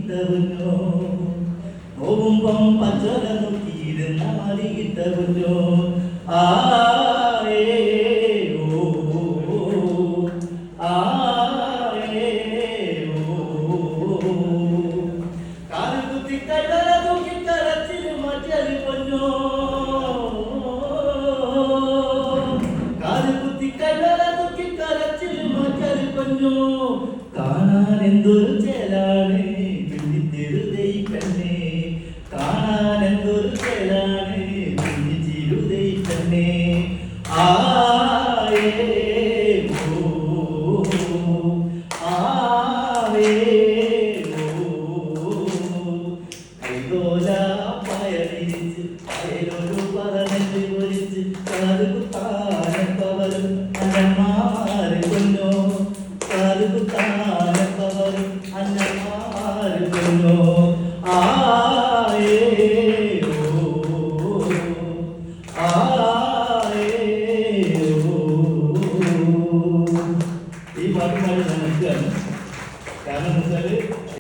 മറിയിട്ടവനോ നോവുമ്പം പച്ചല നോക്കിയിരുന്ന മറിയിട്ടവനോ ആയേ ഓ ആയേ ഓ കാല് കുത്തി കടല നോക്കി കരച്ചിൽ മറ്റൊരു പൊന്നോ കാല് കുത്തി കടല നോക്കി കരച്ചിൽ മറ്റൊരു പൊന്നോ കാണാൻ എന്തൊരു ചേലാണ് പിന്നിത്തിരുതൈ കണ്ണേ കാണാൻ എന്തൊരു ചേലാണ് പിന്നിച്ചിരുതൈ കണ്ണേ ആയേ ഓ ആവേ ഓ കൈതോല പയറിച്ച് പയലൊരു പറഞ്ഞിട്ട് ഒലിച്ച് കാലുകുത്താനപ്പവരും അന്നമാര് കൊന്നോ കാലുകുത്താനപ്പവരും അന്നമാര് കൊന്നോ ആ